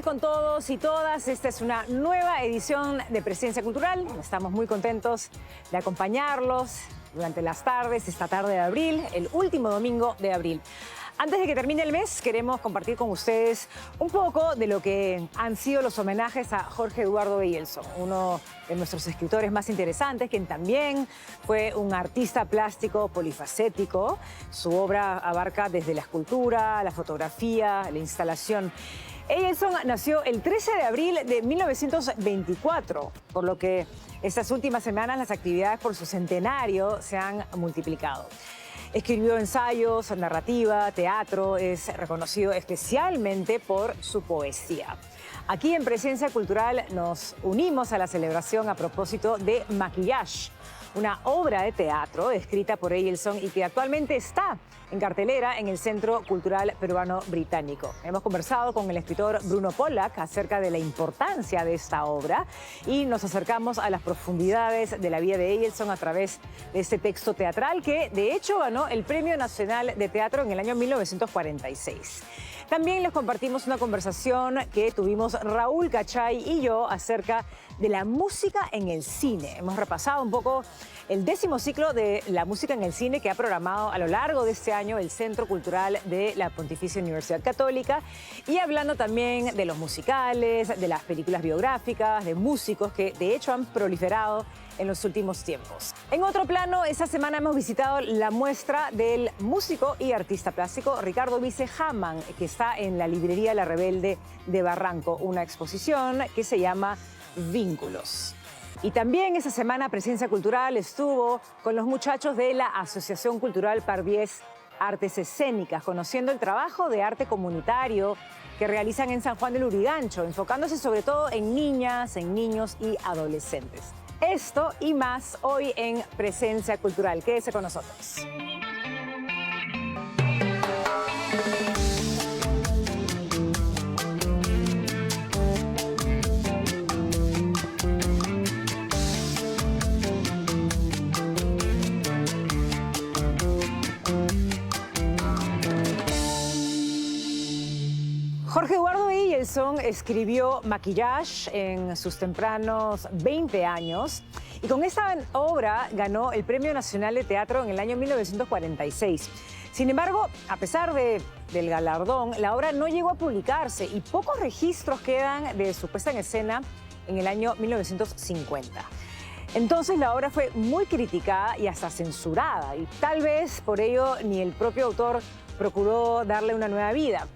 con todos y todas. Esta es una nueva edición de Presencia Cultural. Estamos muy contentos de acompañarlos durante las tardes, esta tarde de abril, el último domingo de abril. Antes de que termine el mes, queremos compartir con ustedes un poco de lo que han sido los homenajes a Jorge Eduardo Eyelson, uno de nuestros escritores más interesantes, quien también fue un artista plástico polifacético. Su obra abarca desde la escultura, la fotografía, la instalación. Eyelson nació el 13 de abril de 1924, por lo que estas últimas semanas las actividades por su centenario se han multiplicado. Escribió ensayos, narrativa, teatro, es reconocido especialmente por su poesía. Aquí en Presencia Cultural nos unimos a la celebración a propósito de Maquillage, una obra de teatro escrita por Eyelson y que actualmente está en cartelera en el Centro Cultural Peruano Británico. Hemos conversado con el escritor Bruno Pollack acerca de la importancia de esta obra y nos acercamos a las profundidades de la vida de Eyelson a través de este texto teatral que, de hecho, ganó el Premio Nacional de Teatro en el año 1946. También les compartimos una conversación que tuvimos Raúl Cachay y yo acerca de la música en el cine. Hemos repasado un poco el 10º ciclo de la música en el cine que ha programado a lo largo de este año el Centro Cultural de la Pontificia Universidad Católica y hablando también de los musicales, de las películas biográficas, de músicos que de hecho han proliferado en los últimos tiempos. En otro plano, esta semana hemos visitado la muestra del músico y artista plástico Ricardo Vice Hamann, que está en la librería La Rebelde de Barranco, una exposición que se llama Vínculos. Y también esta semana Presencia Cultural estuvo con los muchachos de la Asociación Cultural Parbiés Artes Escénicas, conociendo el trabajo de arte comunitario que realizan en San Juan del Lurigancho, enfocándose sobre todo en niñas, en niños y adolescentes. Esto y más hoy en Presencia Cultural. Quédese con nosotros. Jorge Eduardo Eyelson escribió Maquillage en sus tempranos 20 años y con esta obra ganó el Premio Nacional de Teatro en el año 1946. Sin embargo, a pesar del galardón, la obra no llegó a publicarse y pocos registros quedan de su puesta en escena en el año 1950. Entonces la obra fue muy criticada y hasta censurada y tal vez por ello ni el propio autor procuró darle una nueva vida.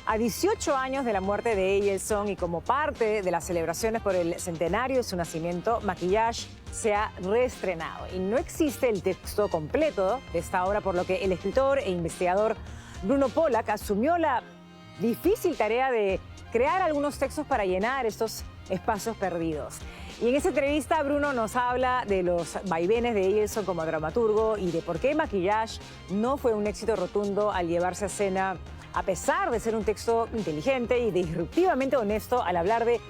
A 18 años de la muerte de Eyelson y como parte de las celebraciones por el centenario de su nacimiento, Maquillage se ha reestrenado y no existe el texto completo de esta obra, por lo que el escritor e investigador Bruno Pollack asumió la difícil tarea de crear algunos textos para llenar estos espacios perdidos. Y en esta entrevista Bruno nos habla de los vaivenes de Eyelson como dramaturgo y de por qué Maquillage no fue un éxito rotundo al llevarse a escena, a pesar de ser un texto inteligente y disruptivamente honesto al hablar de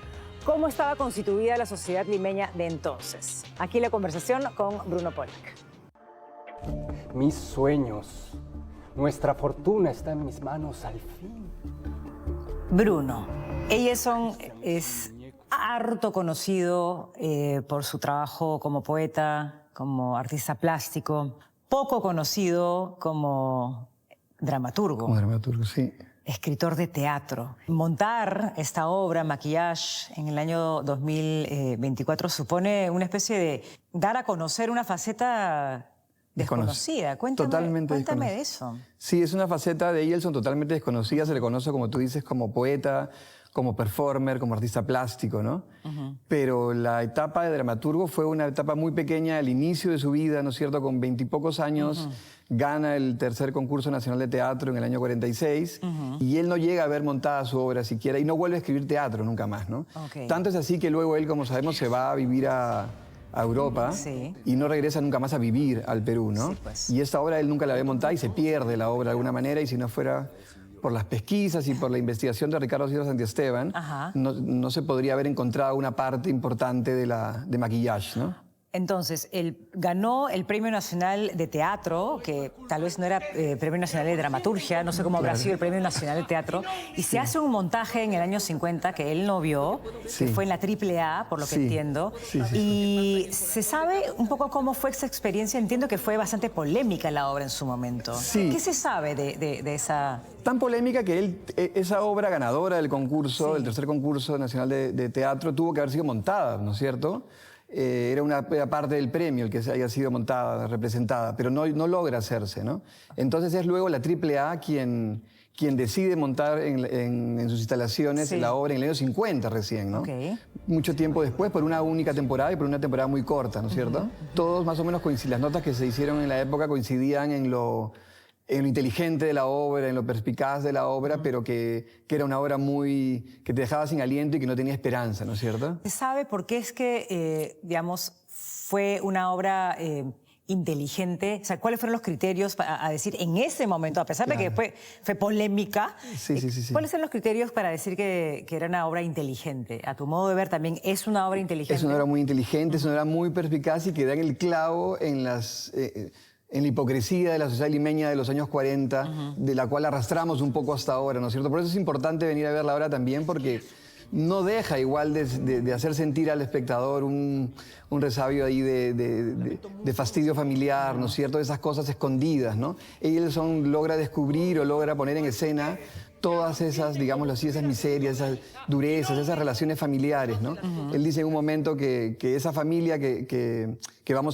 cómo estaba constituida la sociedad limeña de entonces. Aquí la conversación con Bruno Pollack. Mis sueños, nuestra fortuna está en mis manos al fin. Bruno, Eyelson es harto conocido por su trabajo como poeta, como artista plástico, poco conocido como dramaturgo. Como dramaturgo, sí. Escritor de teatro. Montar esta obra, Maquillage, en el año 2024 supone una especie de dar a conocer una faceta desconocida. Cuéntame de eso. Sí, es una faceta de Eyelson totalmente desconocida. Se le conoce, como tú dices, como poeta, como performer, como artista plástico, ¿no? Pero la etapa de dramaturgo fue una etapa muy pequeña, al inicio de su vida, ¿no es cierto? Con 20 y pocos años, gana el tercer concurso nacional de teatro en el año 46 y él no llega a ver montada su obra siquiera y no vuelve a escribir teatro nunca más, ¿no? Tanto es así que luego él, como sabemos, se va a vivir a Europa y no regresa nunca más a vivir al Perú, ¿no? Sí, pues. Y esta obra él nunca la ve montada y se pierde la obra de alguna manera y si no fuera por las pesquisas y por la investigación de Ricardo Silva Santiesteban, no se podría haber encontrado una parte importante de Maquillage, ¿no? Entonces, él ganó el Premio Nacional de Teatro, que tal vez no era Premio Nacional de Dramaturgia, no sé cómo habrá sido el Premio Nacional de Teatro, y se hace un montaje en el año 50 que él no vio, que fue en la AAA, por lo que entiendo, y se sabe un poco cómo fue esa experiencia. Entiendo que fue bastante polémica la obra en su momento. ¿Qué se sabe de esa...? Tan polémica que él, esa obra ganadora del concurso, del tercer concurso nacional de teatro, tuvo que haber sido montada, ¿no es cierto? Era parte del premio el que haya sido montada, representada, pero no logra hacerse, ¿no? Entonces es luego la AAA quien decide montar en sus instalaciones la obra en el año 50 recién, ¿no? Mucho tiempo después, por una única temporada y por una temporada muy corta, ¿no es cierto? Todos más o menos las notas que se hicieron en la época coincidían en lo inteligente de la obra, en lo perspicaz de la obra, pero que era una obra que te dejaba sin aliento y que no tenía esperanza, ¿no es cierto? ¿Se sabe por qué es que, digamos, fue una obra inteligente? O sea, ¿cuáles fueron los criterios a decir en ese momento, a pesar de que fue polémica? ¿Cuáles son los criterios para decir que era una obra inteligente? A tu modo de ver, también es una obra inteligente. Es una obra muy inteligente, es una obra muy perspicaz y que da en el clavo en la hipocresía de la sociedad limeña de los años 40, de la cual arrastramos un poco hasta ahora, ¿no es cierto? Por eso es importante venir a verla ahora también, porque no deja igual de hacer sentir al espectador un resabio ahí de fastidio familiar, ¿no es cierto? De esas cosas escondidas, ¿no? Eielson logra descubrir o logra poner en escena todas esas, digámoslo así, esas miserias, esas durezas, esas relaciones familiares, ¿no? Él dice en un momento que esa familia que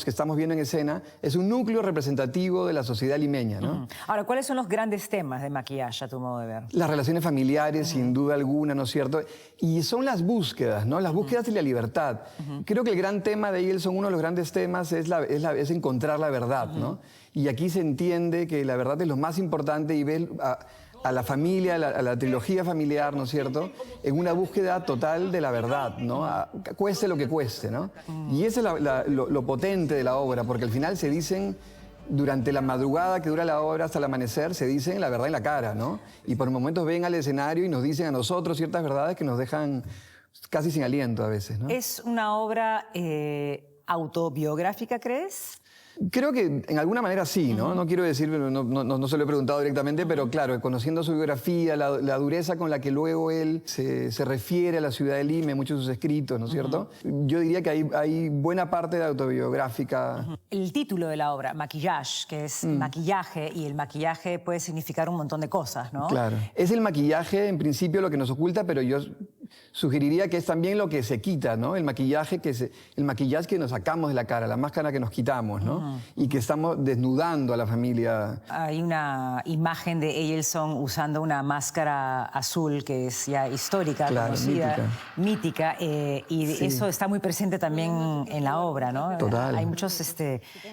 estamos viendo en escena es un núcleo representativo de la sociedad limeña, ¿no? Ahora, ¿cuáles son los grandes temas de Maquillaje, a tu modo de ver? Las relaciones familiares, sin duda alguna, ¿no es cierto? Y son las búsquedas, ¿no? Las búsquedas y la libertad. Creo que el gran tema de Eielson, uno de los grandes temas, es encontrar la verdad, ¿no? Y aquí se entiende que la verdad es lo más importante y ver a la familia, a la trilogía familiar, ¿no es cierto?, en una búsqueda total de la verdad, ¿no? Cueste lo que cueste, ¿no? Y eso es lo potente de la obra, porque al final se dicen, durante la madrugada que dura la obra hasta el amanecer, se dicen la verdad en la cara, ¿no? Y por momentos ven al escenario y nos dicen a nosotros ciertas verdades que nos dejan casi sin aliento a veces, ¿no? ¿Es una obra autobiográfica, crees? Creo que en alguna manera sí, ¿no? No quiero decir, no se lo he preguntado directamente, pero claro, conociendo su biografía, la dureza con la que luego él se refiere a la ciudad de Lima en muchos de sus escritos, ¿no es cierto? Yo diría que hay buena parte de autobiográfica. El título de la obra, Maquillage, que es maquillaje, y el maquillaje puede significar un montón de cosas, ¿no? Claro. Es el maquillaje, en principio, lo que nos oculta, pero yo sugeriría que es también lo que se quita, ¿no? El maquillaje que nos sacamos de la cara, la máscara que nos quitamos, ¿no? Y que estamos desnudando a la familia. Hay una imagen de Eielson usando una máscara azul que es ya histórica, claro, conocida, mítica, y eso está muy presente también en la obra, ¿no? Total. Hay muchas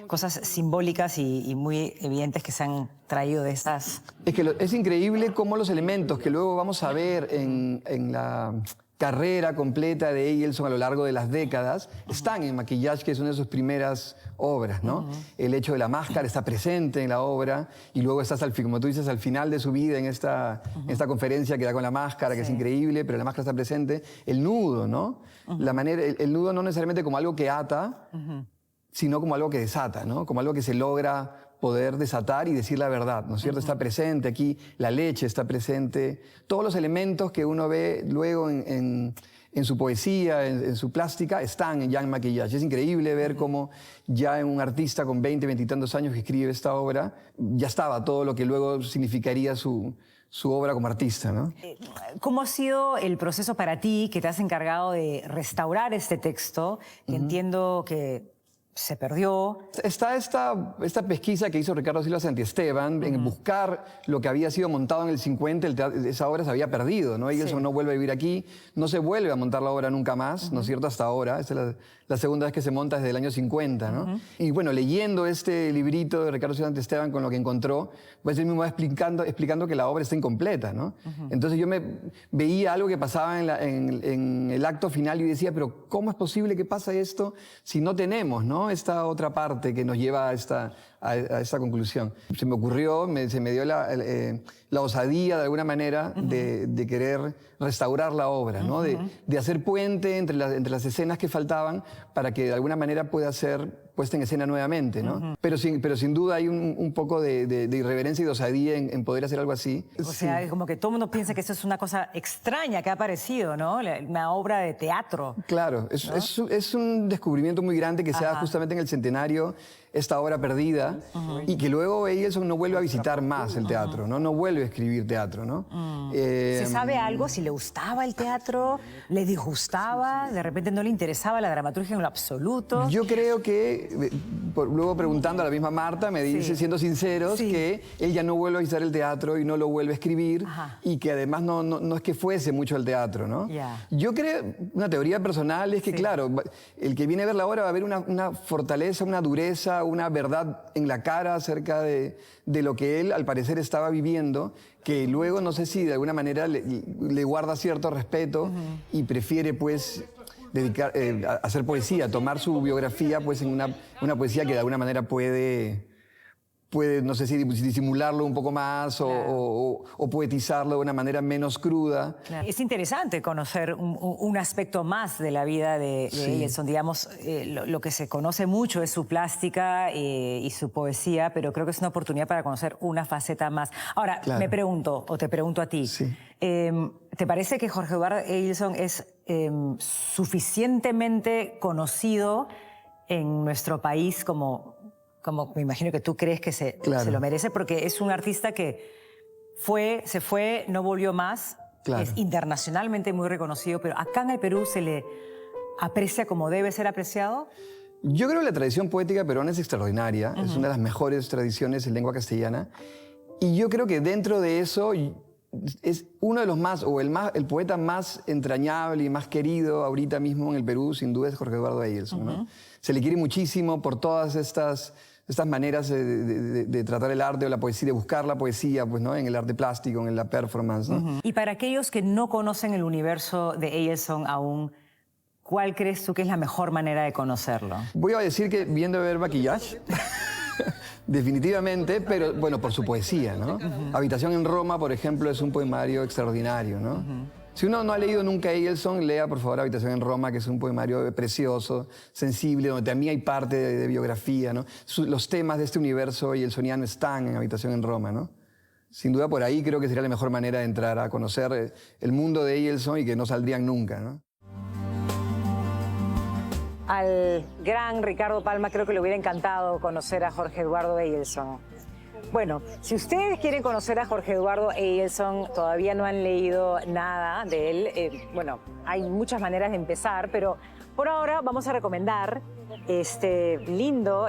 cosas simbólicas y muy evidentes que se han traído de estas. Es que es increíble cómo los elementos que luego vamos a ver en la carrera completa de Eielson a lo largo de las décadas están en Maquillage, que es una de sus primeras obras, ¿no? El hecho de la máscara está presente en la obra y luego estás, como tú dices, al final de su vida en esta conferencia que da con la máscara, que es increíble, pero la máscara está presente. El nudo, ¿no? El nudo no necesariamente como algo que ata, sino como algo que desata, ¿no? Como algo que se logra poder desatar y decir la verdad, ¿no es cierto? Está presente aquí, la leche está presente, todos los elementos que uno ve luego en su poesía, en su plástica, están ya en Maquillaje. Es increíble ver cómo ya en un artista con 20 y tantos años que escribe esta obra, ya estaba todo lo que luego significaría su obra como artista, ¿no? ¿Cómo ha sido el proceso para ti, que te has encargado de restaurar este texto, que entiendo que se perdió? Está esta pesquisa que hizo Ricardo Silva Santiesteban en buscar lo que había sido montado en el 50, esa obra se había perdido, ¿no? Eielson no vuelve a vivir aquí, no se vuelve a montar la obra nunca más, ¿no es cierto? Hasta ahora, esta es la segunda vez que se monta desde el año 50, ¿no? Y bueno, leyendo este librito de Ricardo Silva Santiesteban con lo que encontró, pues él mismo va explicando que la obra está incompleta, ¿no? Entonces yo veía algo que pasaba en el acto final y decía, pero ¿cómo es posible que pase esto si no tenemos, ¿no? ¿no? Esta otra parte que nos lleva a esta conclusión. Se me ocurrió, se me dio la osadía de alguna manera de querer restaurar la obra, ¿no? De hacer puente entre las escenas que faltaban para que de alguna manera pueda ser puesta en escena nuevamente, ¿no? Pero sin duda hay un poco de irreverencia y de osadía en poder hacer algo así. O sea, como que todo el mundo piensa que eso es una cosa extraña que ha aparecido, ¿no? Una obra de teatro. Claro, es un descubrimiento muy grande que se da justamente en el centenario, esta obra perdida, y que luego Eilson no vuelve a visitar más el teatro, ¿no? No vuelve a escribir teatro, ¿no? ¿Se sabe algo? ¿Si le gustaba el teatro? ¿Le disgustaba? ¿De repente no le interesaba la dramaturgia en lo absoluto? Yo creo que, luego preguntando a la misma Marta, me dice, siendo sinceros, que él ya no vuelve a visitar el teatro y no lo vuelve a escribir, y que además no es que fuese mucho al teatro, ¿no? Yo creo, una teoría personal es que, claro, el que viene a ver la obra va a ver una fortaleza, una dureza, una verdad en la cara acerca de lo que él, al parecer, estaba viviendo, que luego, no sé si de alguna manera le guarda cierto respeto y prefiere, pues, a hacer poesía, tomar su biografía, pues, en una poesía que de alguna manera puede, no sé si disimularlo un poco más o poetizarlo de una manera menos cruda. Es interesante conocer un aspecto más de la vida de Eilson. Digamos, lo que se conoce mucho es su plástica y su poesía, pero creo que es una oportunidad para conocer una faceta más. Ahora, me pregunto, o te pregunto a ti, ¿te parece que Jorge Eduardo Eilson es suficientemente conocido en nuestro país como me imagino que tú crees que se lo merece, porque es un artista que se fue, no volvió más, es internacionalmente muy reconocido, pero acá en el Perú se le aprecia como debe ser apreciado? Yo creo que la tradición poética peruana es extraordinaria, es una de las mejores tradiciones en lengua castellana, y yo creo que dentro de eso es uno de los más, o el poeta más entrañable y más querido ahorita mismo en el Perú, sin duda, es Jorge Eduardo Eilson, ¿no? Se le quiere muchísimo por todas estas maneras de tratar el arte o la poesía, de buscar la poesía, pues, ¿no? En el arte plástico, en la performance, ¿no? Y para aquellos que no conocen el universo de Eilson aún, ¿cuál crees tú que es la mejor manera de conocerlo? Voy a decir que viendo ver Maquillage, definitivamente, pero bueno, por su poesía, ¿no? Habitación en Roma, por ejemplo, es un poemario extraordinario, ¿no? Si uno no ha leído nunca Eilson, lea por favor Habitación en Roma, que es un poemario precioso, sensible, donde también hay parte de biografía, ¿no? Los temas de este universo eilsoniano están en Habitación en Roma, ¿no? Sin duda por ahí creo que sería la mejor manera de entrar a conocer el mundo de Eilson y que no saldrían nunca, ¿no? Al gran Ricardo Palma creo que le hubiera encantado conocer a Jorge Eduardo Eilson. Bueno, si ustedes quieren conocer a Jorge Eduardo Eilson, todavía no han leído nada de él, bueno, hay muchas maneras de empezar, pero por ahora vamos a recomendar este lindo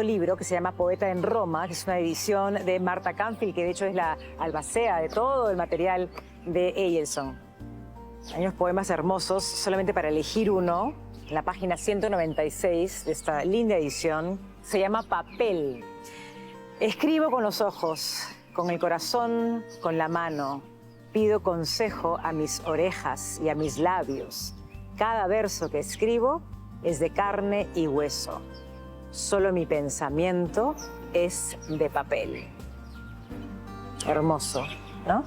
libro que se llama Poeta en Roma, que es una edición de Marta Canfield, que de hecho es la albacea de todo el material de Eilson. Hay unos poemas hermosos, solamente para elegir uno, en la página 196 de esta linda edición, se llama Papel. Escribo con los ojos, con el corazón, con la mano. Pido consejo a mis orejas y a mis labios. Cada verso que escribo es de carne y hueso. Solo mi pensamiento es de papel. Hermoso, ¿no?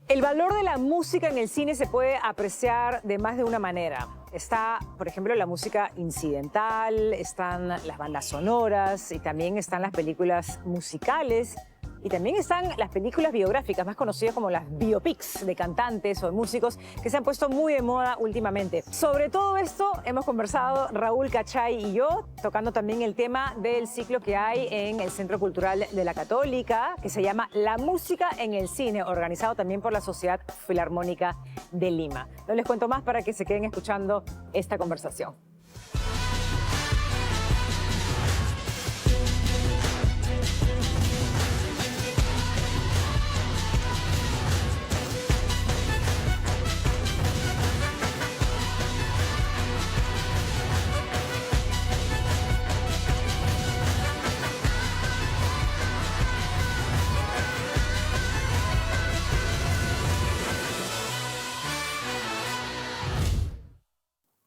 El valor de la música en el cine se puede apreciar de más de una manera. Está, por ejemplo, la música incidental, están las bandas sonoras y también están las películas musicales y también están las películas biográficas, más conocidas como las biopics de cantantes o de músicos que se han puesto muy de moda últimamente. Sobre todo esto hemos conversado Raúl Cachay y yo, tocando también el tema del ciclo que hay en el Centro Cultural de la Católica, que se llama La Música en el Cine, organizado también por la Sociedad Filarmónica de Lima. No les cuento más para que se queden escuchando esta conversación.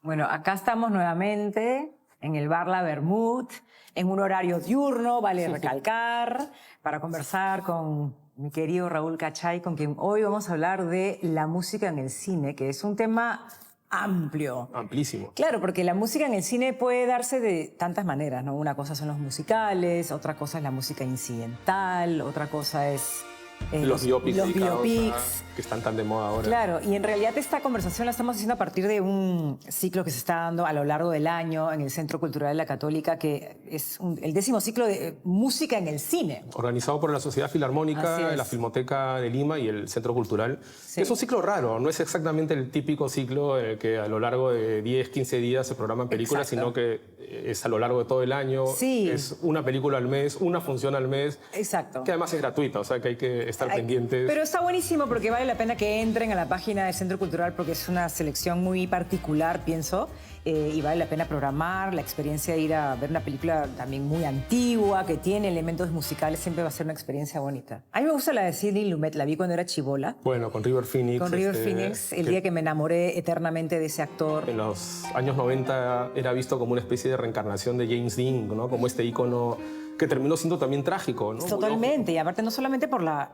Bueno, acá estamos nuevamente en el bar La Bermud, en un horario diurno, vale recalcar, para conversar con mi querido Raúl Cachay, con quien hoy vamos a hablar de la música en el cine, que es un tema amplio. Amplísimo. Claro, porque la música en el cine puede darse de tantas maneras, ¿no? Una cosa son los musicales, otra cosa es la música incidental, otra cosa es... Los biopics, los dedicados biopics. que están tan de moda ahora. Claro, y en realidad esta conversación la estamos haciendo a partir de un ciclo que se está dando a lo largo del año en el Centro Cultural de la Católica, que es el 10º ciclo de música en el cine. Organizado por la Sociedad Filarmónica, la Filmoteca de Lima y el Centro Cultural. Sí. Que es un ciclo raro, no es exactamente el típico ciclo en el que a lo largo de 10, 15 días se programan películas, Exacto. sino que es a lo largo de todo el año. Sí. Es una película al mes, una función al mes. Exacto. Que además es gratuita, o sea que hay que estar pendientes. Pero está buenísimo porque vale la pena que entren a la página del Centro Cultural porque es una selección muy particular, pienso, y vale la pena programar. La experiencia de ir a ver una película también muy antigua, que tiene elementos musicales, siempre va a ser una experiencia bonita. A mí me gusta la de Sidney Lumet, la vi cuando era chibola. Bueno, con River Phoenix. Con River Phoenix, el día que me enamoré eternamente de ese actor. En los años 90 era visto como una especie de reencarnación de James Dean, ¿no? Como este ícono que terminó siendo también trágico, ¿no? Totalmente, y aparte no solamente por la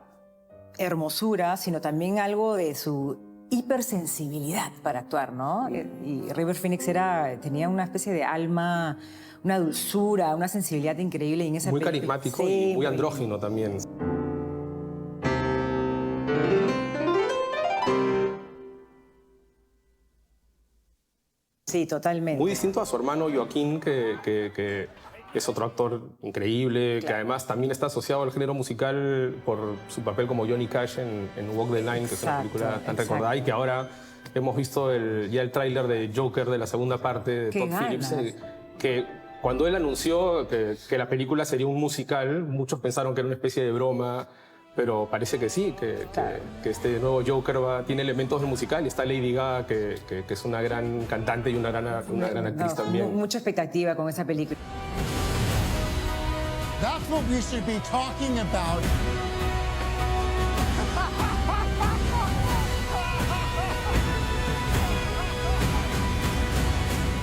hermosura, sino también algo de su hipersensibilidad para actuar, ¿no? Y River Phoenix tenía una especie de alma, una dulzura, una sensibilidad increíble. Y en esa muy película, carismático sí, y muy andrógino también. Sí, totalmente. Muy distinto a su hermano Joaquín, que es otro actor increíble, Claro. que además también está asociado al género musical por su papel como Johnny Cash en Walk the Line, que es una película tan Exacto. recordada y que ahora hemos visto ya el tráiler de Joker de la segunda parte de Qué Todd ganas. Phillips, que cuando él anunció que la película sería un musical, muchos pensaron que era una especie de broma, pero parece que sí, que este nuevo Joker tiene elementos del musical y está Lady Gaga, que es una gran cantante y una gran actriz también. Mucha expectativa con esa película. That's what we should be talking about.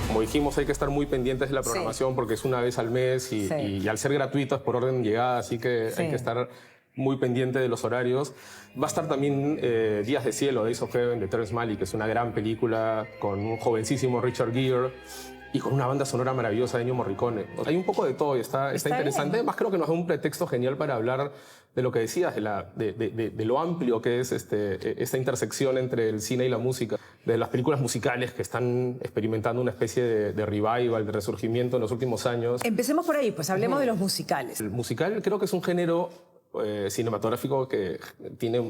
Como dijimos, hay que estar muy pendientes de la programación porque es una vez al mes y al ser gratuito es por orden de llegada, así que hay que estar muy pendiente de los horarios. Va a estar también Días de Cielo, Days of Heaven, de Terrence Malick, que es una gran película con un jovencísimo Richard Gere y con una banda sonora maravillosa de Ennio Morricone. O sea, hay un poco de todo y está interesante. bien. Además, creo que nos da un pretexto genial para hablar de lo que decías, de lo amplio que es esta intersección entre el cine y la música, de las películas musicales que están experimentando una especie de revival, de resurgimiento en los últimos años. Empecemos por ahí, pues hablemos de los musicales. El musical creo que es un género cinematográfico que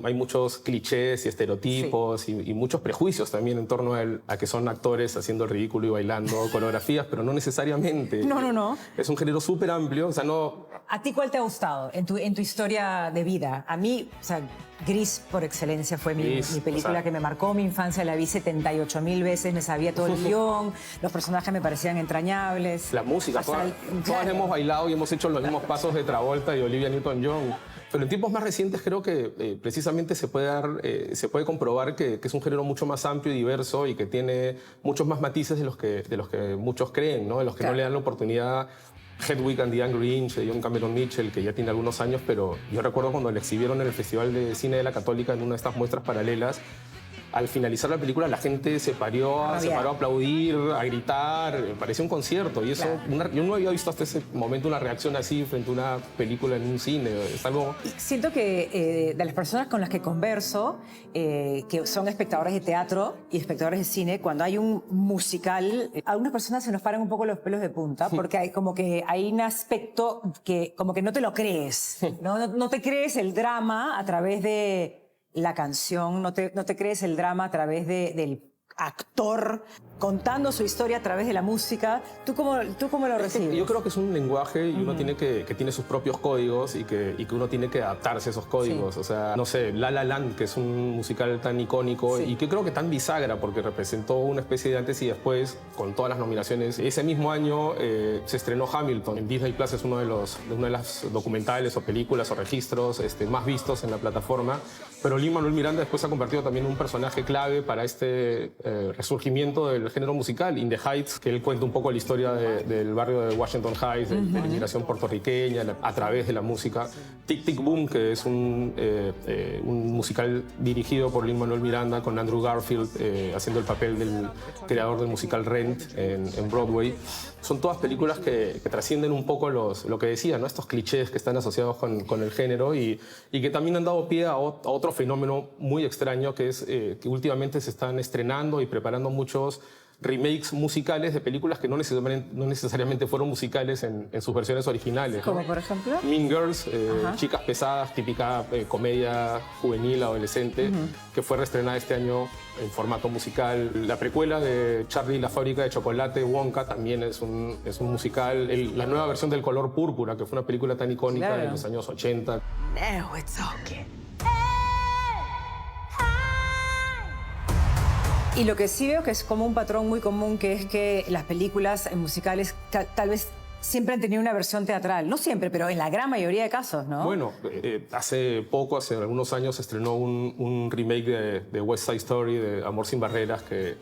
hay muchos clichés y estereotipos y muchos prejuicios también en torno a que son actores haciendo el ridículo y bailando coreografías, pero no necesariamente. No. Es un género súper amplio, o sea, no... ¿A ti cuál te ha gustado en tu historia de vida? A mí, o sea, Gris por excelencia fue mi película, o sea, que me marcó mi infancia, la vi 78.000 veces, me sabía todo el guión, los personajes me parecían entrañables. La música, todas hemos bailado y hemos hecho los mismos pasos de Travolta y Olivia Newton-John. Pero en tiempos más recientes creo que precisamente se puede comprobar que es un género mucho más amplio y diverso y que tiene muchos más matices de los que muchos creen, ¿no? De los que no le dan la oportunidad. Hedwig and the Angry Inch de John Cameron Mitchell, que ya tiene algunos años, pero yo recuerdo cuando la exhibieron en el Festival de Cine de la Católica en una de estas muestras paralelas. Al finalizar la película la gente se paró a aplaudir, a gritar, parecía un concierto y eso, yo no había visto hasta ese momento una reacción así frente a una película en un cine, es algo... Siento que de las personas con las que converso, que son espectadores de teatro y espectadores de cine, cuando hay un musical, algunas personas se nos paran un poco los pelos de punta porque hay un aspecto que como que no te lo crees, no te crees el drama a través de la canción, no te crees el drama a través del actor contando su historia a través de la música. ¿Tú cómo lo recibes? Yo creo que es un lenguaje y uno tiene que tiene sus propios códigos y que uno tiene que adaptarse a esos códigos. Sí. O sea, no sé, La La Land, que es un musical tan icónico y que creo que tan bisagra porque representó una especie de antes y después con todas las nominaciones. Ese mismo año se estrenó Hamilton. En Disney Plus es uno de los documentales o películas o registros más vistos en la plataforma. Pero Lin-Manuel Miranda después se ha convertido también en un personaje clave para este resurgimiento del género musical, In the Heights, que él cuenta un poco la historia del barrio de Washington Heights, de la inmigración puertorriqueña a través de la música. Tic Tic Boom, que es un musical dirigido por Lin-Manuel Miranda con Andrew Garfield haciendo el papel del creador del musical Rent en Broadway. Son todas películas que trascienden un poco lo que decía, ¿no? Estos clichés que están asociados con el género y que también han dado pie a otro fenómeno muy extraño, que es que últimamente se están estrenando y preparando muchos remakes musicales de películas que no necesariamente fueron musicales en sus versiones originales, ¿no? ¿Como por ejemplo? Mean Girls, Chicas Pesadas, típica comedia juvenil, adolescente, que fue reestrenada este año en formato musical. La precuela de Charlie y la fábrica de chocolate, Wonka, también es un musical. La nueva versión del Color Púrpura, que fue una película tan icónica Claro. de los años 80. Now it's okay. Y lo que sí veo que es como un patrón muy común, que es que las películas musicales tal vez siempre han tenido una versión teatral. No siempre, pero en la gran mayoría de casos, ¿no? Bueno, hace algunos años, se estrenó un remake de West Side Story, de Amor sin Barreras, que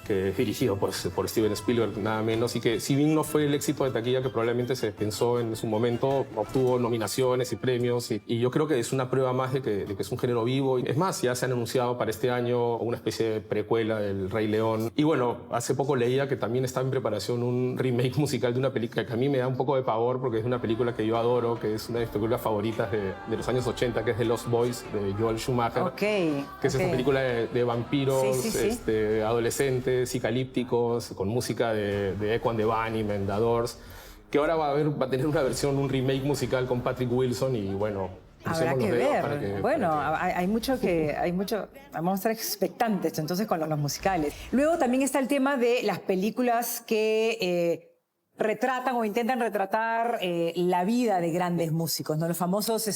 es dirigido por Steven Spielberg, nada menos, y que si bien no fue el éxito de taquilla que probablemente se pensó en su momento, obtuvo nominaciones y premios, y yo creo que es una prueba más de que es un género vivo. Es más, ya se han anunciado para este año una especie de precuela del Rey León. Y bueno, hace poco leía que también está en preparación un remake musical de una película que a mí me da un poco de pavor, porque es una película que yo adoro, que es una de mis películas favoritas de los años 80, que es The Lost Boys, de Joel Schumacher. Ok. Que es esta película de vampiros, Sí. adolescentes, psicalípticos, con música de Echo and the Bunnymen, The Doors, que ahora va a tener una versión, un remake musical con Patrick Wilson, y bueno, Habrá crucemos que los dedos ver. para que- Bueno, para que- hay mucho. Vamos a estar expectantes entonces con los musicales. Luego también está el tema de las películas que retratan o intentan retratar la vida de grandes músicos, ¿no? Los famosos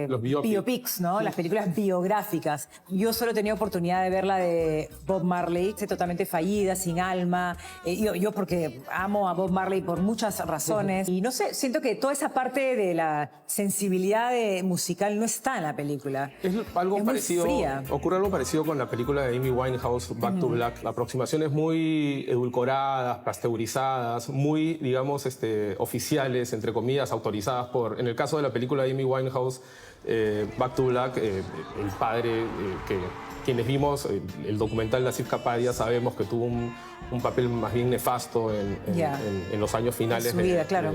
Los biopics. ¿no? Las películas biográficas. Yo solo he tenido oportunidad de ver la de Bob Marley, totalmente fallida, sin alma. Yo porque amo a Bob Marley por muchas razones. Y no sé, siento que toda esa parte de la sensibilidad musical no está en la película. Es algo muy parecido, fría. ocurre algo parecido con la película de Amy Winehouse, Back to Black. La aproximación es muy edulcoradas, pasteurizadas, muy, digamos, oficiales, entre comillas, autorizadas por... En el caso de la película de Amy Winehouse, Back to Black, el padre, quienes vimos el documental de Asif Kapadia, sabemos que tuvo un papel más bien nefasto en los años finales. En su vida, claro.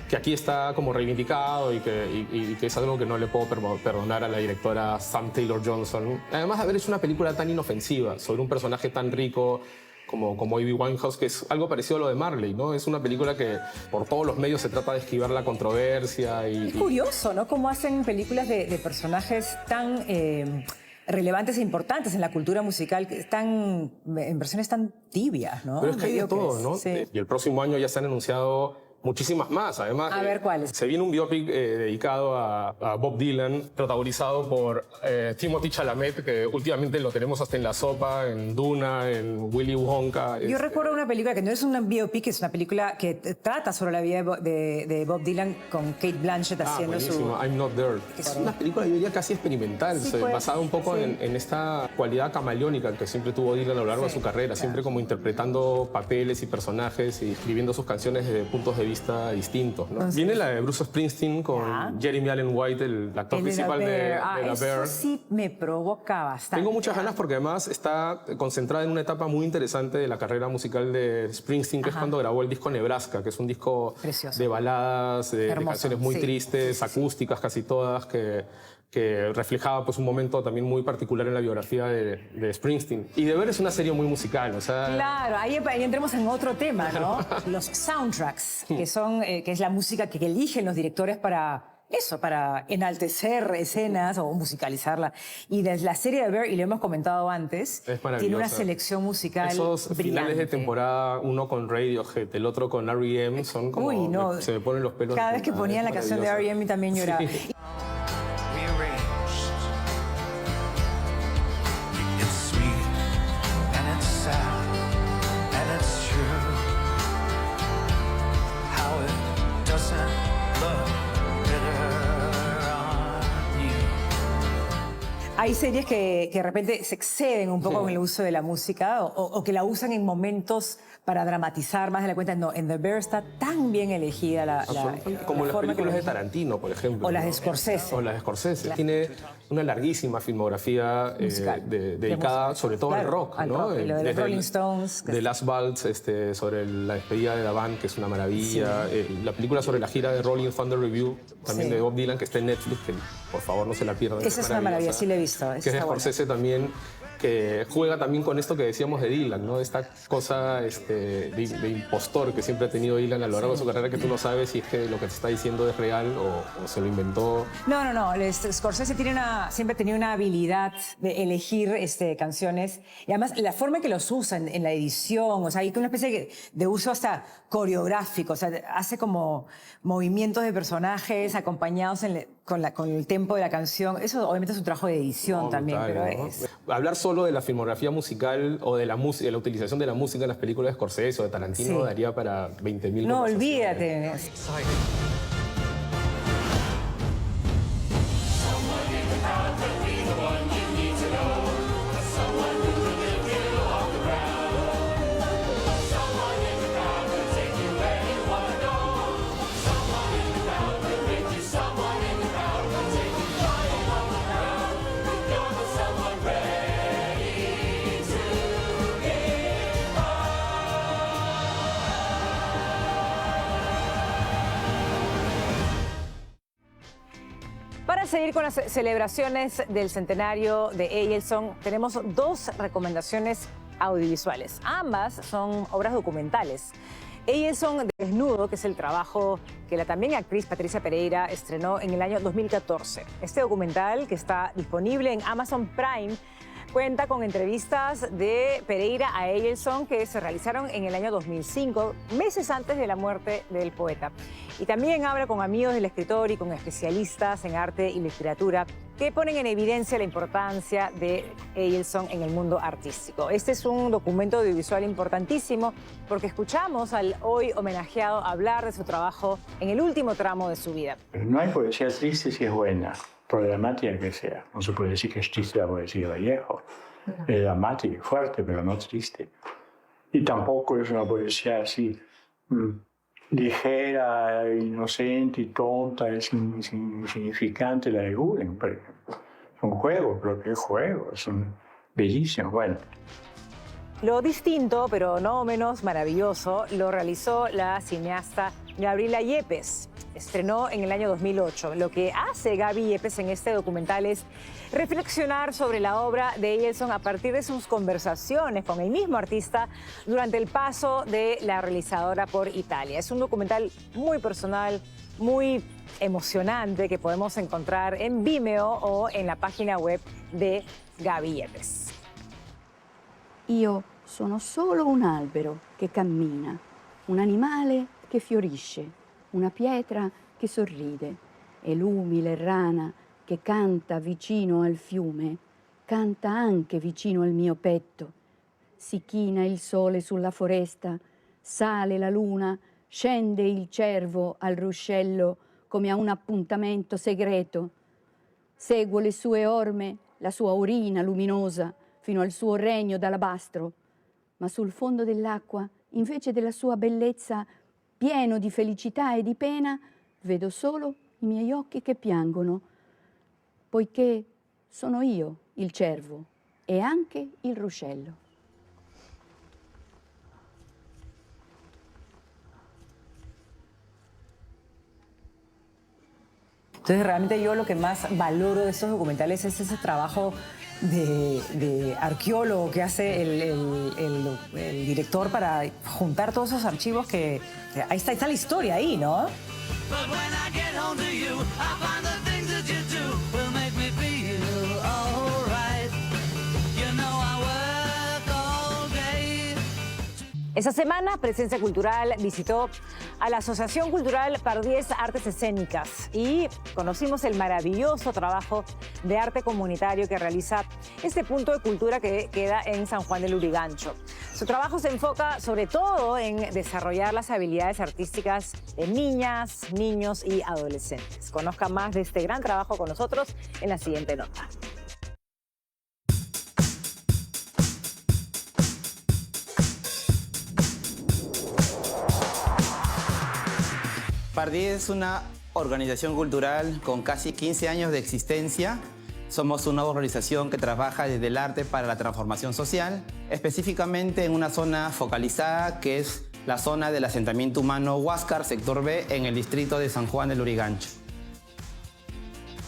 Que aquí está como reivindicado y que es algo que no le puedo perdonar a la directora Sam Taylor Johnson. Además de haber hecho una película tan inofensiva sobre un personaje tan rico como Amy Winehouse, que es algo parecido a lo de Marley, ¿no? Es una película que por todos los medios se trata de esquivar la controversia. Es curioso, ¿no? Cómo hacen películas de personajes tan relevantes e importantes en la cultura musical, que están en versiones tan tibias, ¿no? Pero es que hay de todo, ¿no? Sí. Y el próximo año ya se han anunciado muchísimas más. Además, A ver, ¿cuáles? Se viene un biopic dedicado a Bob Dylan, protagonizado por Timothée Chalamet, que últimamente lo tenemos hasta en La Sopa, en Duna, en Willy Wonka. Yo recuerdo una película que no es una biopic, es una película que trata sobre la vida de Bob Dylan con Kate Blanchett haciendo su... buenísimo, I'm Not There. Es una película, yo diría, casi experimental, Sí, pues, basada un poco sí. en esta cualidad camaleónica que siempre tuvo Dylan a lo largo de su carrera, siempre como interpretando papeles y personajes y escribiendo sus canciones desde puntos de vista distintos, ¿no? Viene la de Bruce Springsteen con Jeremy Allen White, el actor El de principal de La eso Bear. sí me provoca bastante. Tengo muchas ganas porque además está concentrada en una etapa muy interesante de la carrera musical de Springsteen, que es cuando grabó el disco Nebraska, que es un disco Precioso. de baladas, de Hermoso, canciones muy sí. tristes, acústicas casi todas, que reflejaba pues, un momento también muy particular en la biografía de Springsteen. Y The Bear es una serie muy musical, o sea... Claro, ahí entremos en otro tema, ¿no? Los soundtracks, que es la música que eligen los directores para enaltecer escenas o musicalizarla. Y desde la serie de Bear, y lo hemos comentado antes, Es maravillosa. tiene una selección musical Esos brillante. finales de temporada, uno con Radiohead, el otro con R.E.M., son como... Uy, no. se me ponen los pelos. Cada vez que ponían la canción de maravilloso. R.E.M. también lloraba. Sí. Rearranged. It's sweet and it's sad and it's true. How it doesn't look better on you. Hay series que de repente se exceden un poco Sí. en el uso de la música o que la usan en momentos para dramatizar más de la cuenta. No, en The Bear está tan bien elegida Absolutamente. Como las forma que películas lo de Tarantino, por ejemplo. O las de ¿no? Scorsese. O las de Scorsese. Claro. Tiene una larguísima filmografía Musical. dedicada sobre todo al Claro, rock. al ¿no? rock, y lo de los Desde Rolling Stones, que De es- Last Waltz, sobre la despedida de la band, que es una maravilla. La película sobre la gira de Rolling Thunder Review, también Sí. de Bob Dylan, que está en Netflix, que por favor no se la pierdan. Esa es una maravilla, sí la he visto. esa Que es de está buena. Scorsese también, que juega también con esto que decíamos de Dylan, ¿no? Esta cosa de impostor que siempre ha tenido Dylan a lo largo de su carrera, que tú no sabes si es que lo que te está diciendo es real o se lo inventó. No. Scorsese siempre ha tenido una habilidad de elegir canciones y además la forma en que los usa en la edición, o sea, hay una especie de uso hasta coreográfico, o sea, hace como movimientos de personajes acompañados con el tempo de la canción. Eso obviamente es un trabajo de edición No, también, brutal, pero ¿no? es... Hablar solo de la filmografía musical o de la utilización de la música en las películas de Scorsese o de Tarantino Sí. daría para 20.000 No, conversaciones. olvídate. Para seguir con las celebraciones del centenario de Eielson, tenemos dos recomendaciones audiovisuales. Ambas son obras documentales. Eielson Desnudo, que es el trabajo que la también actriz Patricia Pereira estrenó en el año 2014. Este documental, que está disponible en Amazon Prime, cuenta con entrevistas de Pereira a Eielson que se realizaron en el año 2005, meses antes de la muerte del poeta. Y también habla con amigos del escritor y con especialistas en arte y literatura que ponen en evidencia la importancia de Eielson en el mundo artístico. Este es un documento audiovisual importantísimo porque escuchamos al hoy homenajeado hablar de su trabajo en el último tramo de su vida. No hay poesía triste si es buena, problemática que sea. No se puede decir que es triste la poesía de Vallejo. Es dramática, fuerte, pero no triste. Y tampoco es una poesía así ligera, inocente y tonta, es insignificante la de Gulen, por ejemplo. Son juegos, pero qué juegos, son bellísimos. Bueno. Lo distinto, pero no menos maravilloso, lo realizó la cineasta Gabriela Yepes. Estrenó en el año 2008. Lo que hace Gaby Yepes en este documental es reflexionar sobre la obra de Eielson a partir de sus conversaciones con el mismo artista durante el paso de la realizadora por Italia. Es un documental muy personal, muy emocionante que podemos encontrar en Vimeo o en la página web de Gaby Yepes. Io sono solo un albero che cammina, un animale che fiorisce, una pietra che sorride, e l'umile rana che canta vicino al fiume, canta anche vicino al mio petto. Si china il sole sulla foresta, sale la luna, scende il cervo al ruscello come a un appuntamento segreto. Seguo le sue orme, la sua urina luminosa, fino al suo regno d'alabastro, ma sul fondo dell'acqua, invece della sua bellezza pieno di felicità e di pena, vedo solo i miei occhi che piangono, poiché sono io il cervo e anche il ruscello. Entonces, realmente yo lo que más valoro de estos documentales es ese trabajo de arqueólogo que hace el director para juntar todos esos archivos que ahí está la historia ahí, ¿no? But when I get home to you, I find the things that you do will make me feel alright. You know I work all day. Esa semana, Presencia Cultural visitó a la Asociación Cultural Pardiez Artes Escénicas y conocimos el maravilloso trabajo de arte comunitario que realiza este punto de cultura que queda en San Juan del Lurigancho. Su trabajo se enfoca sobre todo en desarrollar las habilidades artísticas de niñas, niños y adolescentes. Conozca más de este gran trabajo con nosotros en la siguiente nota. Pardí es una organización cultural con casi 15 años de existencia. Somos una organización que trabaja desde el arte para la transformación social, específicamente en una zona focalizada que es la zona del asentamiento humano Huáscar, sector B, en el distrito de San Juan del Lurigancho.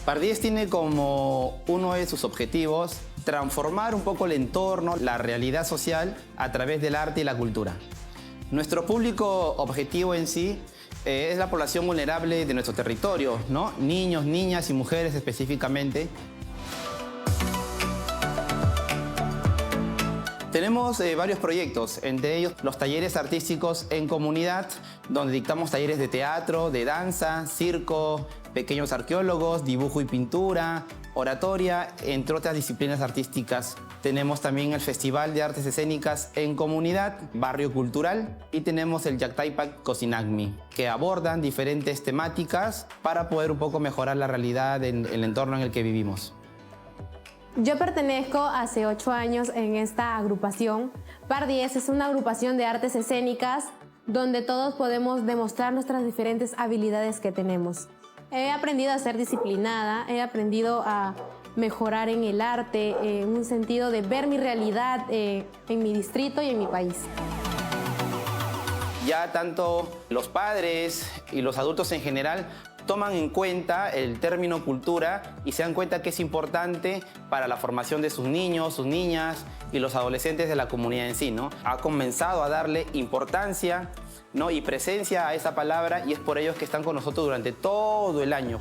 Pardíes tiene como uno de sus objetivos transformar un poco el entorno, la realidad social a través del arte y la cultura. Nuestro público objetivo en sí es la población vulnerable de nuestro territorio, ¿no? Niños, niñas y mujeres específicamente. Tenemos varios proyectos, entre ellos los talleres artísticos en comunidad, donde dictamos talleres de teatro, de danza, circo, pequeños arqueólogos, dibujo y pintura, oratoria, entre otras disciplinas artísticas. Tenemos también el Festival de Artes Escénicas en Comunidad, Barrio Cultural, y tenemos el Llaqtaypac Cocinagmi, que abordan diferentes temáticas para poder un poco mejorar la realidad en el entorno en el que vivimos. Yo pertenezco hace 8 años en esta agrupación. Pardíes es una agrupación de artes escénicas donde todos podemos demostrar nuestras diferentes habilidades que tenemos. He aprendido a ser disciplinada, he aprendido a mejorar en el arte, en un sentido de ver mi realidad en mi distrito y en mi país. Ya tanto los padres y los adultos en general toman en cuenta el término cultura y se dan cuenta que es importante para la formación de sus niños, sus niñas y los adolescentes de la comunidad en sí, ¿no? Ha comenzado a darle importancia, ¿no? y presencia a esa palabra, y es por ello que están con nosotros durante todo el año.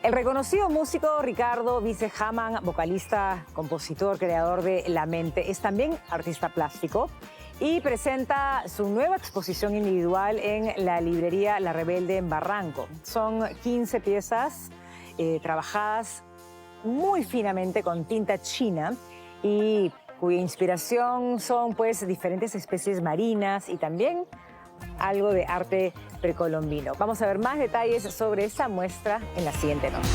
El reconocido músico Ricardo Vice Hamann, vocalista, compositor, creador de La Mente, es también artista plástico y presenta su nueva exposición individual en la librería La Rebelde en Barranco. Son 15 piezas trabajadas muy finamente con tinta china y cuya inspiración son pues diferentes especies marinas y también algo de arte precolombino. Vamos a ver más detalles sobre esta muestra en la siguiente nota.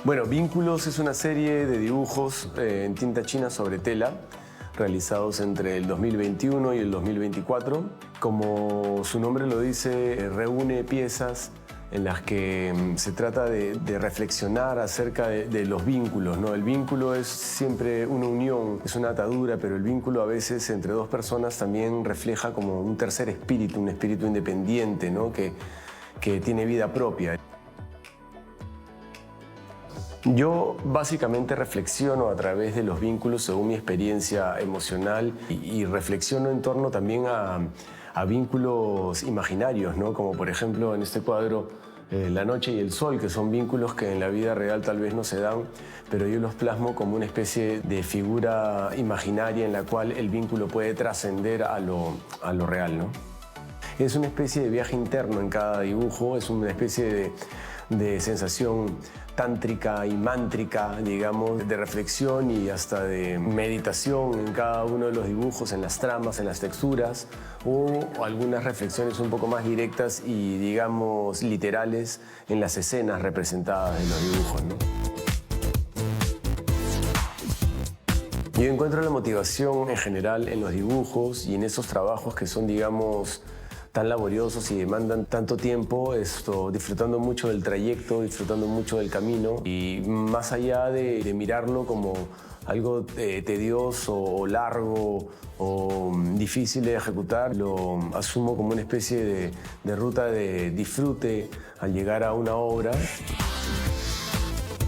Bueno, Vínculos es una serie de dibujos en tinta china sobre tela, realizados entre el 2021 y el 2024. Como su nombre lo dice, reúne piezas en las que se trata de reflexionar acerca de los vínculos, ¿no? El vínculo es siempre una unión, es una atadura, pero el vínculo a veces entre dos personas también refleja como un tercer espíritu, un espíritu independiente, ¿no? que tiene vida propia. Yo básicamente reflexiono a través de los vínculos según mi experiencia emocional y reflexiono en torno también a vínculos imaginarios, ¿no? Como por ejemplo en este cuadro La Noche y el Sol, que son vínculos que en la vida real tal vez no se dan, pero yo los plasmo como una especie de figura imaginaria en la cual el vínculo puede trascender a lo real, ¿no? Es una especie de viaje interno en cada dibujo, es una especie de sensación tántrica y mántrica, digamos, de reflexión y hasta de meditación en cada uno de los dibujos, en las tramas, en las texturas, o algunas reflexiones un poco más directas y, digamos, literales en las escenas representadas en los dibujos, ¿no? Yo encuentro la motivación en general en los dibujos y en esos trabajos que son, digamos, tan laboriosos y demandan tanto tiempo, disfrutando mucho del trayecto, disfrutando mucho del camino y más allá de mirarlo como algo tedioso o largo o difícil de ejecutar, lo asumo como una especie de ruta de disfrute al llegar a una obra.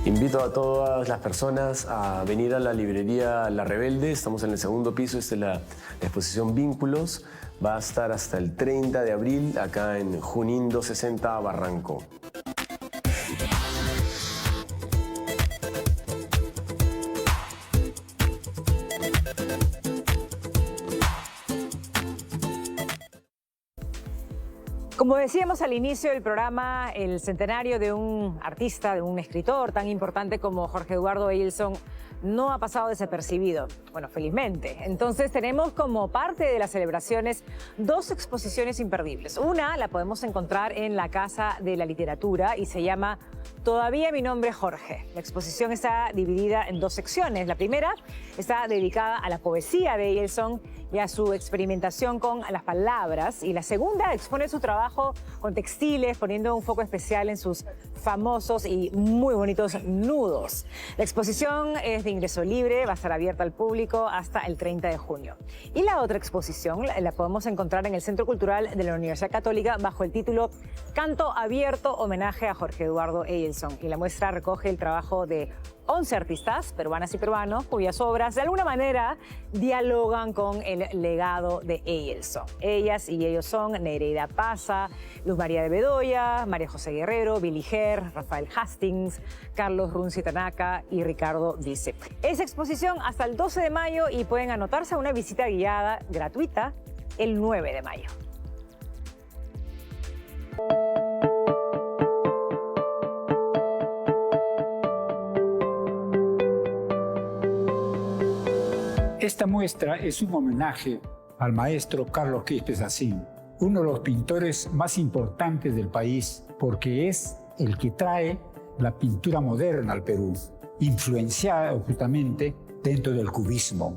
Invito a todas las personas a venir a la librería La Rebelde. Estamos en el segundo piso, esta es la exposición Vínculos. Va a estar hasta el 30 de abril acá en Junín 260 Barranco. Como decíamos al inicio del programa, el centenario de un artista, de un escritor tan importante como Jorge Eduardo Eyilson no ha pasado desapercibido. Bueno, felizmente. Entonces tenemos como parte de las celebraciones dos exposiciones imperdibles. Una la podemos encontrar en la Casa de la Literatura y se llama Todavía mi nombre es Jorge. La exposición está dividida en dos secciones. La primera está dedicada a la poesía de Eyilson y a su experimentación con las palabras. Y la segunda expone su trabajo con textiles, poniendo un foco especial en sus famosos y muy bonitos nudos. La exposición es de ingreso libre, va a estar abierta al público hasta el 30 de junio. Y la otra exposición la podemos encontrar en el Centro Cultural de la Universidad Católica bajo el título Canto Abierto, homenaje a Jorge Eduardo Eyilson. Y la muestra recoge el trabajo de 11 artistas peruanas y peruanos cuyas obras de alguna manera dialogan con el legado de Eyilson. Ellas y ellos son Nereida Paza, Luz María de Bedoya, María José Guerrero, Billy Herr, Rafael Hastings, Carlos Runzi Tanaka y Ricardo Dice. Esa exposición hasta el 12 de mayo y pueden anotarse a una visita guiada gratuita el 9 de mayo. Esta muestra es un homenaje al maestro Carlos Quispe Sacín, uno de los pintores más importantes del país, porque es el que trae la pintura moderna al Perú, influenciada justamente dentro del cubismo.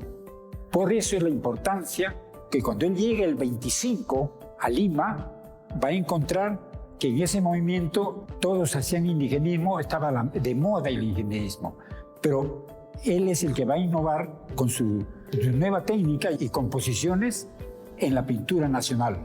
Por eso es la importancia que cuando él llegue el 25 a Lima, va a encontrar que en ese movimiento todos hacían indigenismo, estaba de moda el indigenismo, pero él es el que va a innovar con su nueva técnica y composiciones en la pintura nacional.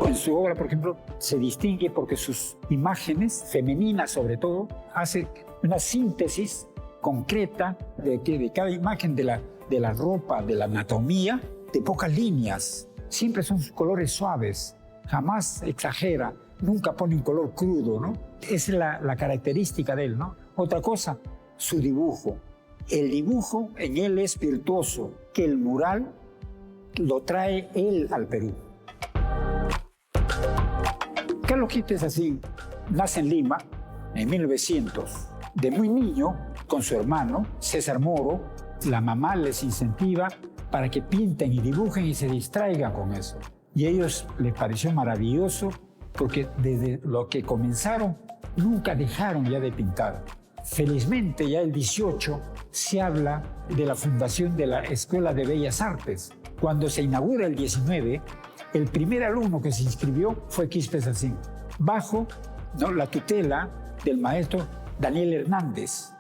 En su obra, por ejemplo, se distingue porque sus imágenes, femeninas sobre todo, hace una síntesis concreta de cada imagen de la ropa, de la anatomía, de pocas líneas. Siempre son colores suaves, jamás exagera, nunca pone un color crudo, ¿no? Esa es la característica de él, ¿no? Otra cosa, su dibujo. El dibujo en él es virtuoso, que el mural lo trae él al Perú. Carlos Quispe Sacín nace en Lima en 1900. De muy niño, con su hermano César Moro, la mamá les incentiva para que pinten y dibujen y se distraigan con eso. Y a ellos les pareció maravilloso porque desde lo que comenzaron nunca dejaron ya de pintar. Felizmente ya el 18 se habla de la fundación de la Escuela de Bellas Artes. Cuando se inaugura el 19, el primer alumno que se inscribió fue Quispe Sacín, bajo la tutela del maestro Daniel Hernández.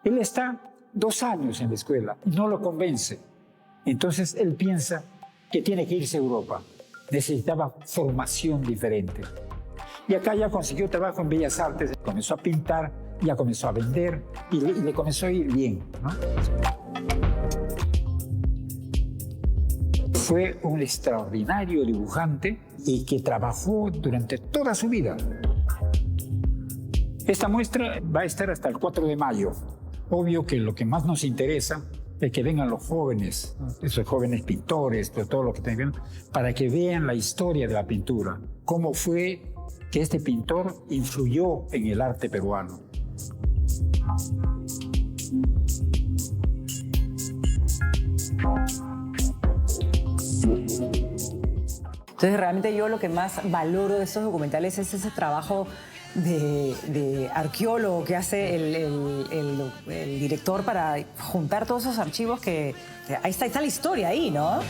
Él está 2 años en la escuela y no lo convence. Entonces él piensa que tiene que irse a Europa. Necesitaba formación diferente. Y acá ya consiguió trabajo en Bellas Artes, comenzó a pintar, ya comenzó a vender y le comenzó a ir bien, ¿no? Fue un extraordinario dibujante y que trabajó durante toda su vida. Esta muestra va a estar hasta el 4 de mayo. Obvio que lo que más nos interesa es que vengan los jóvenes, esos jóvenes pintores, todo lo que tengan, para que vean la historia de la pintura, cómo fue que este pintor influyó en el arte peruano. Entonces, realmente yo lo que más valoro de estos documentales es ese trabajo de arqueólogo que hace el director para juntar todos esos archivos que ahí está la historia ahí, ¿no?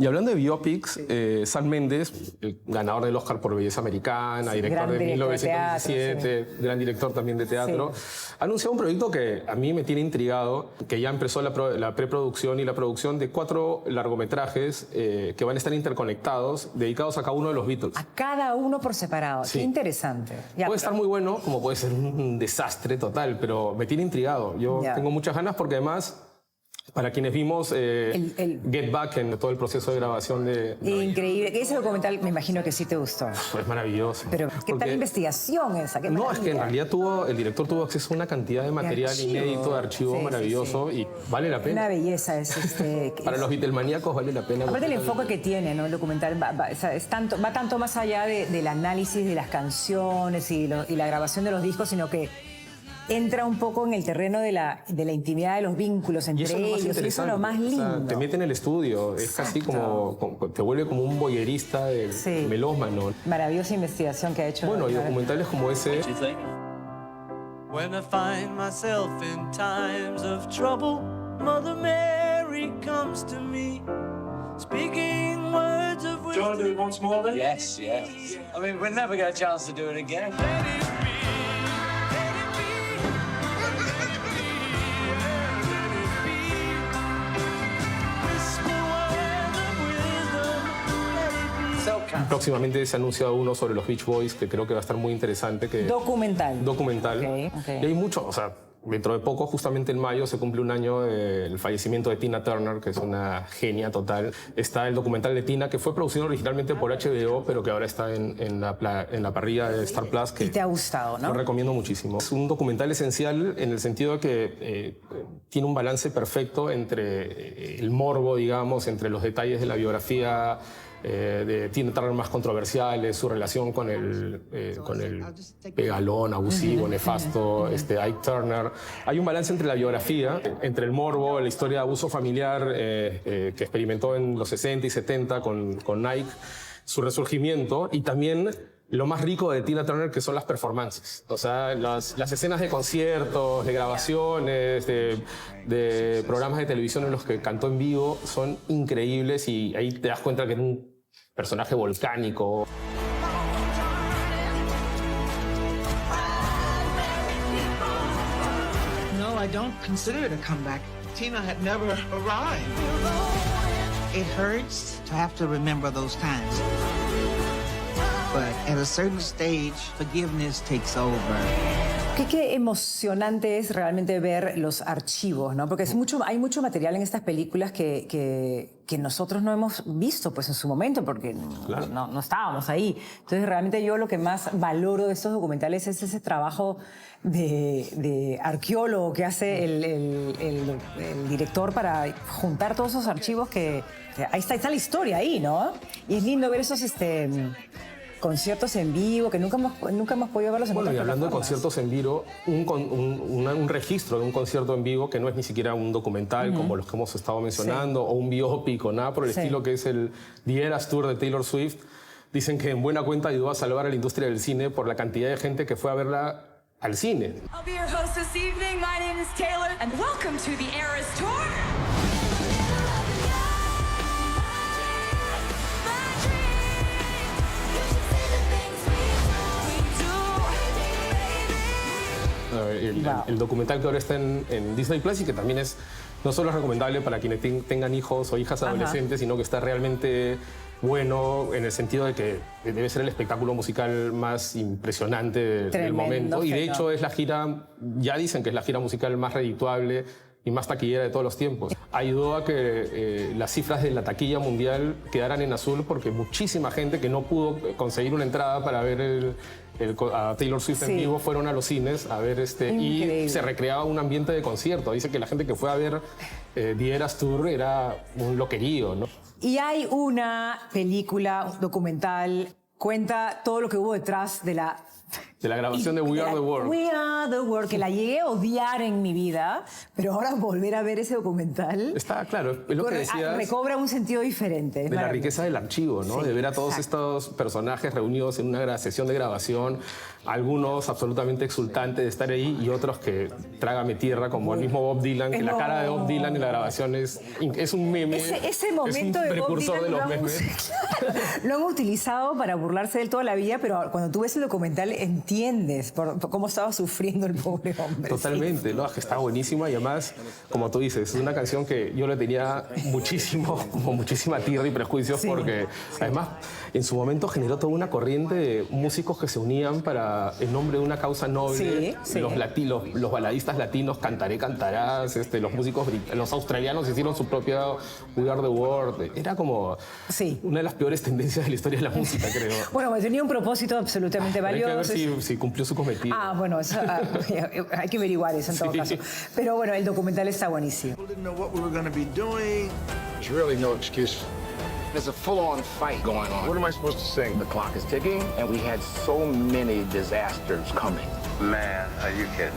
Y hablando de biopics, Sam Mendes, el ganador del Oscar por Belleza Americana, director de 1917, gran director también de teatro, ha anunciado un proyecto que a mí me tiene intrigado, que ya empezó la preproducción y la producción de 4 largometrajes que van a estar interconectados, dedicados a cada uno de los Beatles. A cada uno por separado. Sí. Qué interesante. Ya, Puede estar muy bueno, como puede ser un desastre total, pero me tiene intrigado. Yo tengo muchas ganas porque además, para quienes vimos Get Back en todo el proceso de grabación de... Increíble. Ese documental me imagino que sí te gustó. Es maravilloso. Pero ¿qué tal investigación esa? ¿Qué no, es que en realidad el director tuvo acceso a una cantidad de material inédito, de archivo maravilloso y vale la pena. Una belleza es Para los Beatlemaníacos vale la pena. Aparte el enfoque que tiene, ¿no? El documental va tanto más allá del análisis de las canciones y la grabación de los discos, sino que entra un poco en el terreno de la intimidad de los vínculos entre ellos. Y eso es lo más lindo. O sea, te mete en el estudio, es casi como te vuelve como un voyerista melómano. Maravillosa investigación que ha hecho. Bueno, y documentales como ese. When I find myself in times of trouble, Mother Mary comes to me, speaking words of wisdom. Do you want to do it once more then? Yes, yes. I mean, we'll never get a chance to do it again. Próximamente se ha anunciado uno sobre los Beach Boys que creo que va a estar muy interesante. Documental. Y hay mucho, o sea, dentro de poco, justamente en mayo, se cumple un año del fallecimiento de Tina Turner, que es una genia total. Está el documental de Tina, que fue producido originalmente por HBO, pero que ahora está en la parrilla de Star Plus. Que y te ha gustado, ¿no? Lo recomiendo muchísimo. Es un documental esencial en el sentido de que tiene un balance perfecto entre el morbo, digamos, entre los detalles de la biografía de Tina Turner más controversiales, su relación con el pegalón, abusivo, nefasto, Ike Turner. Hay un balance entre la biografía, entre el morbo, la historia de abuso familiar que experimentó en los 60 y 70 con Ike, su resurgimiento, y también lo más rico de Tina Turner, que son las performances. O sea, las escenas de conciertos, de grabaciones, de programas de televisión en los que cantó en vivo son increíbles, y ahí te das cuenta que es un personaje volcánico. No, I don't consider it a comeback. Tina had never arrived. It hurts to have to remember those times. But at a certain stage, forgiveness takes over. Qué emocionante es realmente ver los archivos, ¿no? Porque hay mucho material en estas películas que nosotros no hemos visto pues, en su momento, porque no estábamos ahí. Entonces, realmente yo lo que más valoro de estos documentales es ese trabajo de arqueólogo que hace el director para juntar todos esos archivos que ahí está la historia ahí, ¿no? Y es lindo ver esos conciertos en vivo, que nunca hemos podido verlos en Bueno, y hablando de plataformas. conciertos en vivo, un registro de un concierto en vivo que no es ni siquiera un documental como los que hemos estado mencionando, o un biopic o nada por el estilo, que es el The Eras Tour de Taylor Swift. Dicen que en buena cuenta ayudó a salvar a la industria del cine por la cantidad de gente que fue a verla al cine. I'll be your host this evening. My name is Taylor, and welcome to the Eras Tour. El documental que ahora está en Disney Plus y que también es no solo es recomendable para quienes tengan hijos o hijas adolescentes, sino que está realmente bueno en el sentido de que debe ser el espectáculo musical más impresionante del momento. Y de hecho es la gira, ya dicen que es la gira musical más redituable y más taquillera de todos los tiempos. Ayudó a que las cifras de la taquilla mundial quedaran en azul porque muchísima gente que no pudo conseguir una entrada para ver a Taylor Swift en vivo fueron a los cines a ver y se recreaba un ambiente de concierto. Dice que la gente que fue a ver The Eras Tour era un loquerío, ¿no? Y hay una película documental, cuenta todo lo que hubo detrás de la de la grabación de We Are the World. We Are the World, que la llegué a odiar en mi vida, pero ahora volver a ver ese documental... Está claro, es lo que decías. Recobra un sentido diferente. De la riqueza del archivo, ¿no? Sí, de ver a todos estos personajes reunidos en una sesión de grabación, algunos absolutamente exultantes de estar ahí y otros que trágame tierra, como el mismo Bob Dylan, que la cara de Bob Dylan en la grabación es un meme. Ese momento es un de Bob precursor Dylan de los memes. Lo han utilizado para burlarse de él toda la vida, pero cuando tú ves el documental entiendes por cómo estaba sufriendo el pobre hombre. Totalmente, ¿no? Es que está buenísima y además, como tú dices, es una canción que yo le tenía muchísima tierra y prejuicios porque además en su momento generó toda una corriente de músicos que se unían para en nombre de una causa noble. Los baladistas latinos, Cantaré, Cantarás, los músicos los australianos hicieron su propia We Are the World. Era como una de las peores tendencias de la historia de la música, creo. Bueno, tenía un propósito absolutamente valioso. Hay que ver si cumplió su cometido. Bueno, eso, hay que averiguar eso en todo caso. Pero bueno, el documental está buenísimo. There's really no excuse. There's a full-on fight going on. What am I supposed to sing? The clock is ticking, and we had so many disasters coming. Man, are you kidding?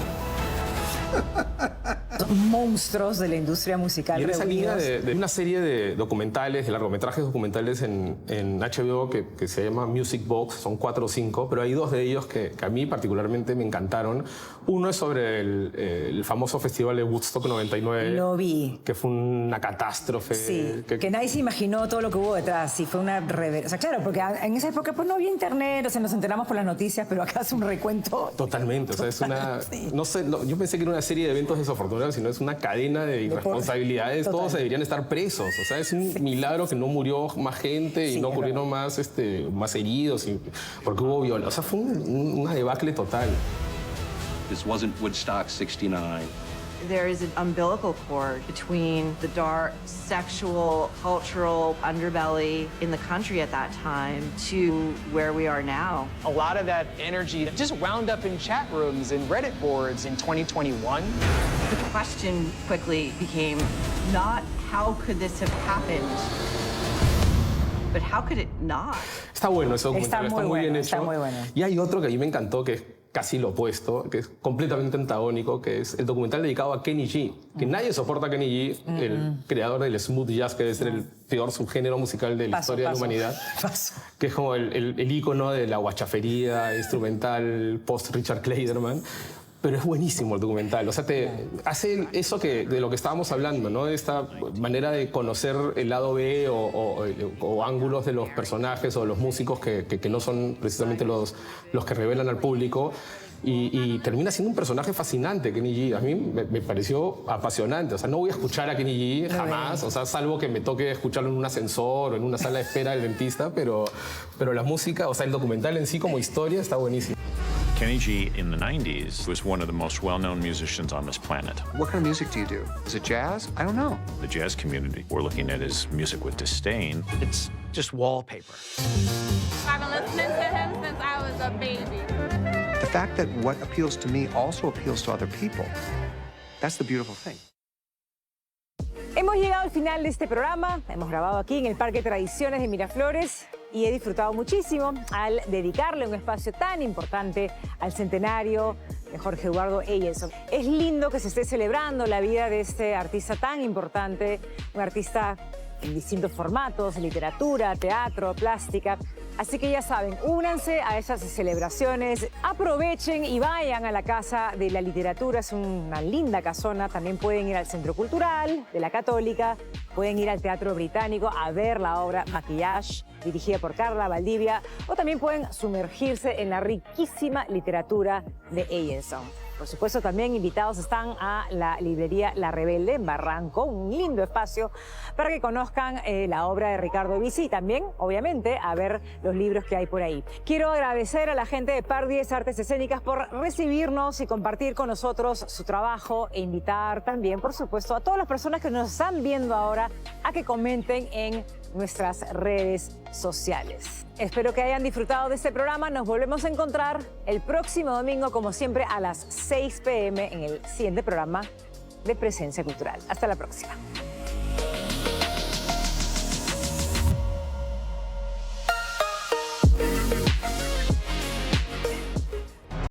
Monstruos de la industria musical. Y en esa línea reunidos. de una serie de documentales, de largometrajes documentales en HBO que se llama Music Box, son 4 o 5, pero hay 2 de ellos que a mí particularmente me encantaron. Uno es sobre el famoso festival de Woodstock 99. Lo vi. Que fue una catástrofe. Sí, que nadie se imaginó todo lo que hubo detrás. Y fue una reverencia. O sea, claro, porque en esa época pues no había internet, o sea, nos enteramos por las noticias, pero acá es un recuento. Totalmente, o sea, es una... No sé, yo pensé que era una serie de eventos desafortunados, sino es una cadena de irresponsabilidades. Todos deberían estar presos. O sea, es un milagro que no murió más gente y no ocurrieron más heridos, porque hubo violencia. O sea, fue una debacle total. This wasn't Woodstock 69. There is an umbilical cord between the dark sexual, cultural underbelly in the country at that time to where we are now. A lot of that energy just wound up in chat rooms and Reddit boards in 2021. The question quickly became not how could this have happened, but how could it not? Está bueno ese documental, está muy bien hecho. Está muy bueno. Y hay otro que a mí me encantó, que es casi lo opuesto, que es completamente antagónico, que es el documental dedicado a Kenny G. Que nadie soporta a Kenny G, el creador del smooth jazz, que debe ser el peor subgénero musical de la historia de la humanidad. Que es como el ícono de la guachafería instrumental post-Richard Clayderman. Pero es buenísimo el documental. O sea, te hace eso de lo que estábamos hablando, ¿no? De esta manera de conocer el lado B o ángulos de los personajes o los músicos que no son precisamente los que revelan al público. Y termina siendo un personaje fascinante, Kenny G. A mí me pareció apasionante. O sea, no voy a escuchar a Kenny G jamás, o sea, salvo que me toque escucharlo en un ascensor o en una sala de espera del dentista, pero la música, o sea, el documental en sí como historia está buenísimo. Kenny G in the 90s was one of the most well-known musicians on this planet. What kind of music do you do? Is it jazz? I don't know. The jazz community were looking at his music with disdain. It's just wallpaper. I've been listening to him since I was a baby. The fact that what appeals to me also appeals to other people. That's the beautiful thing. Hemos llegado al final de este programa. Hemos grabado aquí en el Parque Tradiciones de Miraflores y he disfrutado muchísimo al dedicarle un espacio tan importante al centenario de Jorge Eduardo Eyelson. Es lindo que se esté celebrando la vida de este artista tan importante, un artista en distintos formatos, literatura, teatro, plástica. Así que ya saben, únanse a esas celebraciones, aprovechen y vayan a la Casa de la Literatura, es una linda casona. También pueden ir al Centro Cultural de la Católica, pueden ir al Teatro Británico a ver la obra Maquillage, dirigida por Carla Valdivia, o también pueden sumergirse en la riquísima literatura de Eyelson. Por supuesto, también invitados están a la librería La Rebelde en Barranco, un lindo espacio para que conozcan la obra de Ricardo Bisi y también, obviamente, a ver los libros que hay por ahí. Quiero agradecer a la gente de Par 10 Artes Escénicas por recibirnos y compartir con nosotros su trabajo e invitar también, por supuesto, a todas las personas que nos están viendo ahora a que comenten en nuestras redes sociales. Espero que hayan disfrutado de este programa. Nos volvemos a encontrar el próximo domingo, como siempre, a las 6 p.m. en el siguiente programa de Presencia Cultural. Hasta la próxima.